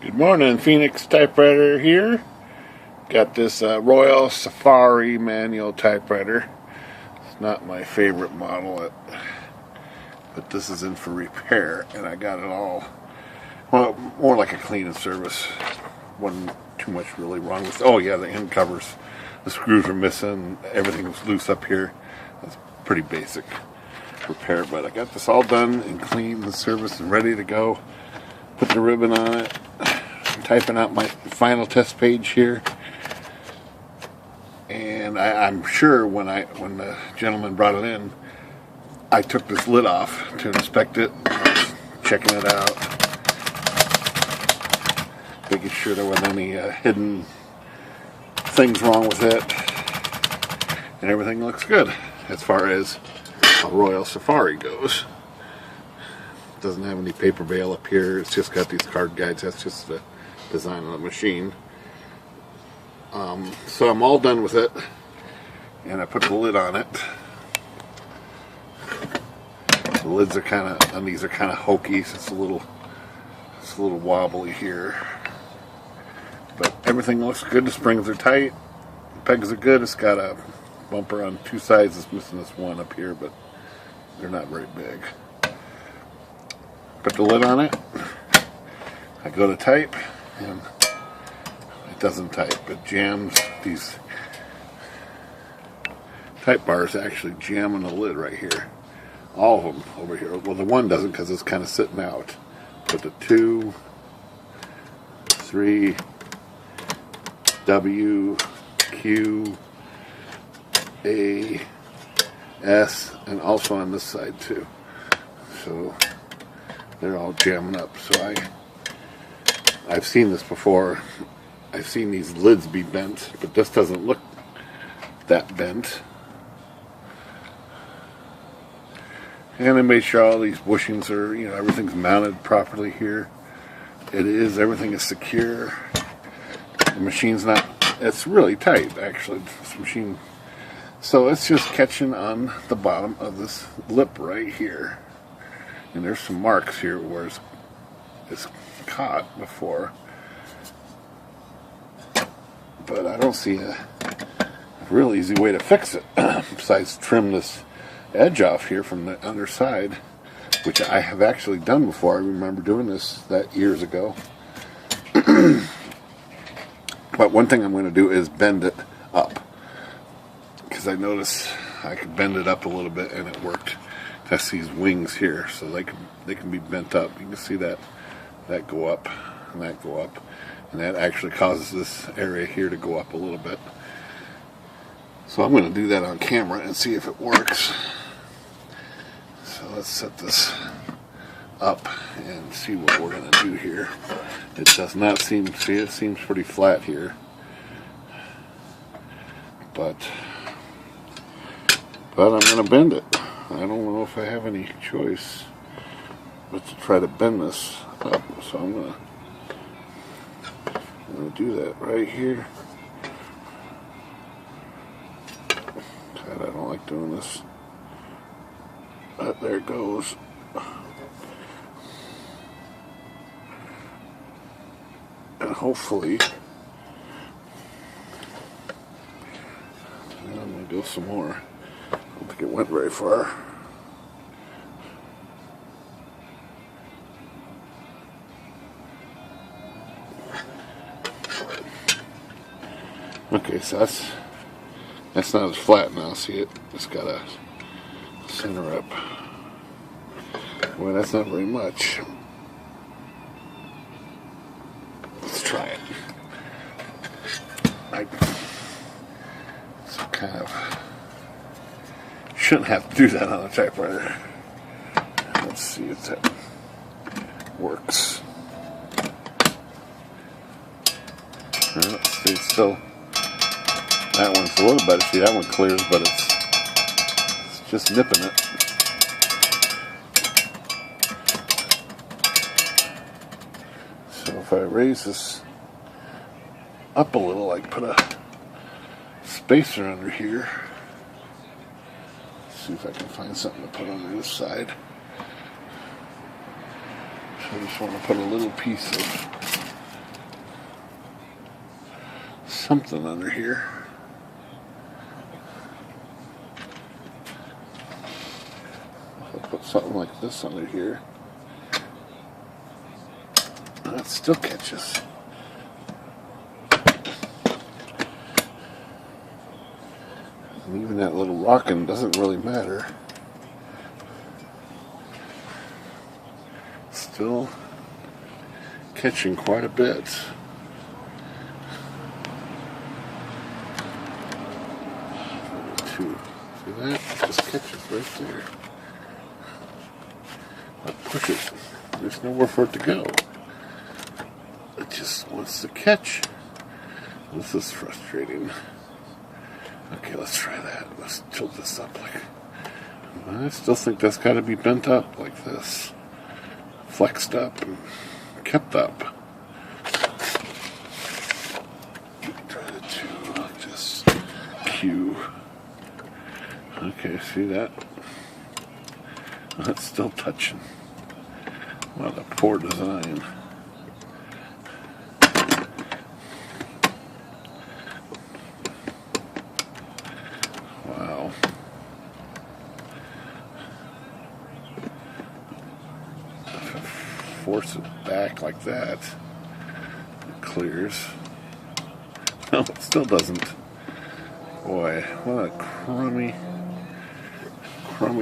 Good morning, Phoenix Typewriter here. Got this Royal Safari manual typewriter. It's not my favorite model, but this is in for repair, and I got it all, well, more like a clean and service. Wasn't too much really wrong with. Oh yeah, the end covers, the screws are missing, everything was loose up here. That's pretty basic repair, but I got this all done and clean and serviced and ready to go. Put the ribbon on it. I'm typing out my final test page here, and I'm sure when the gentleman brought it in, I took this lid off to inspect it. I was checking it out, making sure there wasn't any hidden things wrong with it, and everything looks good as far as a Royal Safari goes. Doesn't have any paper bail up here. It's just got these card guides. That's just the design of the machine. So I'm all done with it, and I put the lid on it. The lids are kind of, and these are kind of hokey, so it's a little wobbly here. But everything looks good. The springs are tight. The pegs are good. It's got a bumper on two sides. It's missing this one up here, but they're not very big. Put the lid on it. I go to type, and it doesn't type. It jams. These type bars actually jam on the lid right here. All of them over here. Well, the one doesn't because it's kind of sitting out. But the 2, 3, W, Q, A, S, and also on this side too. So they're all jamming up. So I've seen this before. I've seen these lids be bent, but this doesn't look that bent. And I made sure all these bushings are, everything's mounted properly here. It is, everything is secure. The machine's not, it's really tight actually, this machine. So it's just catching on the bottom of this lip right here. And there's some marks here where it's caught before. But I don't see a real easy way to fix it besides trim this edge off here from the underside, which I have actually done before. I remember doing this years ago. But one thing I'm going to do is bend it up, because I noticed I could bend it up a little bit and it worked. That's these wings here, so they can be bent up. You can see that go up and that go up, and that actually causes this area here to go up a little bit. So I'm going to do that on camera and see if it works. So let's set this up and see what we're going to do here. It does not seem, see, it seems pretty flat here, but I'm going to bend it. I don't know if I have any choice but to try to bend this up. So I'm going to do that right here. God, I don't like doing this. But there it goes. And hopefully, I'm going to go some more. I don't think it went very far. Okay, so that's not as flat now. See it? It's got a center up. Well, that's not very much. Let's try it. It's kind of shouldn't have to do that on a typewriter. Let's see if that works. See, still, that one's a little better. See, that one clears, but it's just nipping it. So if I raise this up a little, like put a spacer under here. See if I can find something to put on this side. So I just want to put a little piece of something under here. I'll put something like this under here. That still catches. And even that little rocking doesn't really matter. Still catching quite a bit. Two. See that? It just catches right there. I push it. There's nowhere for it to go. It just wants to catch. This is frustrating. Okay, let's try that. Let's tilt this up like... I still think that's got to be bent up like this. Flexed up and kept up. Try the two. Just cue. Okay, see that? That's still touching. What a poor design. Wow. Force it back like that. It clears. No, it still doesn't. Boy, what a crummy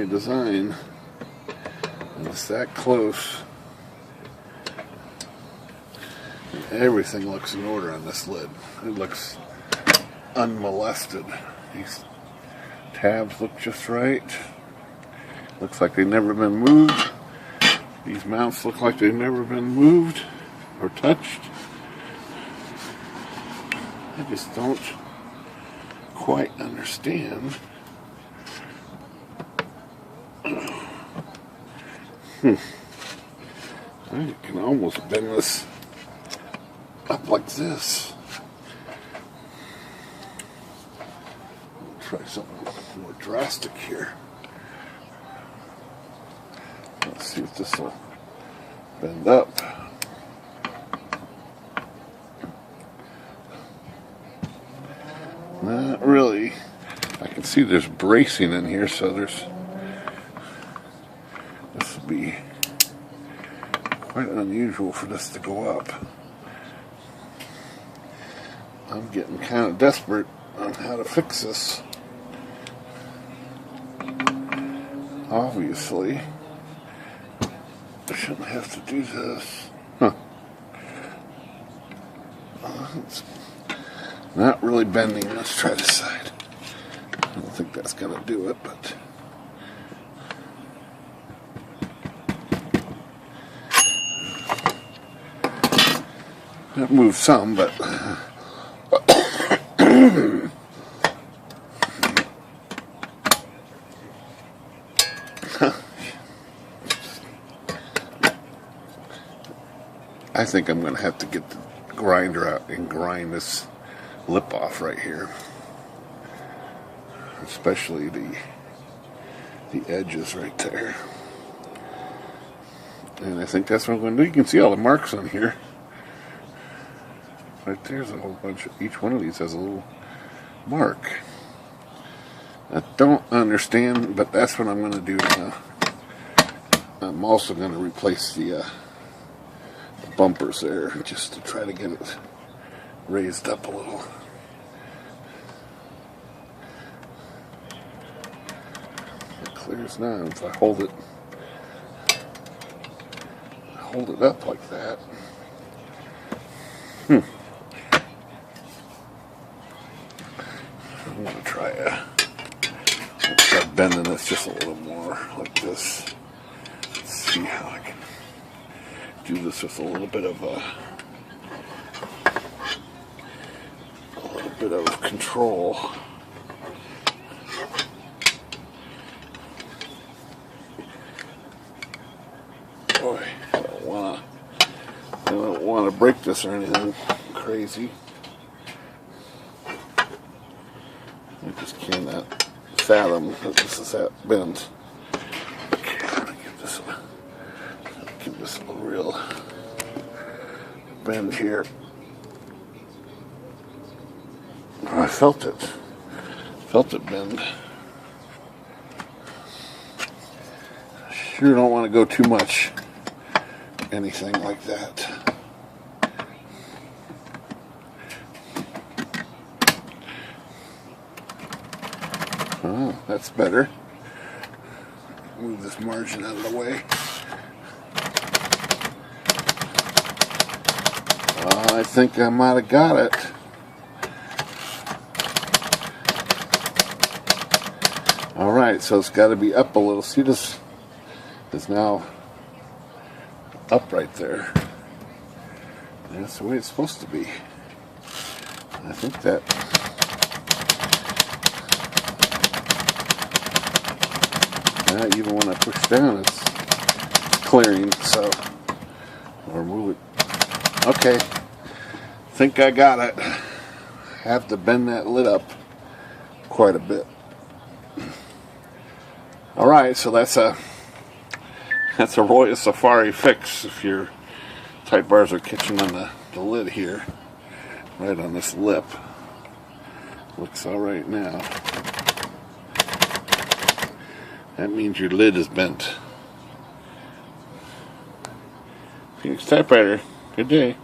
design. And it's that close. And everything looks in order on this lid. It looks unmolested. These tabs look just right. Looks like they've never been moved. These mounts look like they've never been moved or touched. I just don't quite understand. I can almost bend this up like this. Try something more drastic here. Let's see if this will bend up. Not really. I can see there's bracing in here, so this will be quite unusual for this to go up. I'm getting kind of desperate on how to fix this. Obviously, I shouldn't have to do this. Huh. It's not really bending. Let's try this side. I don't think that's going to do it, but... It moved some, but... I think I'm going to have to get the grinder out and grind this lip off right here. Especially the edges right there. And I think that's what I'm going to do. You can see all the marks on here. Right there's a whole bunch of, each one of these has a little mark. I don't understand, but that's what I'm going to do now. I'm also going to replace the bumpers there, just to try to get it raised up a little. It clears now. If I hold it up like that. I'm going to try bending this just a little more like this. Let's see how I can do this with a little bit of control. Boy, I don't want to break this or anything crazy. I just cannot fathom that this is that bent. Okay, I'm gonna give this a real bend here. I felt it. Felt it bend. Sure don't want to go too much. Anything like that. Oh, that's better. Move this margin out of the way. I think I might have got it. Alright, so it's got to be up a little. See, this is now up right there. That's the way it's supposed to be. I think that. Even when I push down, it's clearing, so. Or move it. Okay. Think I got it. Have to bend that lid up quite a bit. Alright, so that's a Royal Safari fix if your type bars are catching on the lid here. Right on this lip. Looks alright now. That means your lid is bent. Phoenix Typewriter. Good day.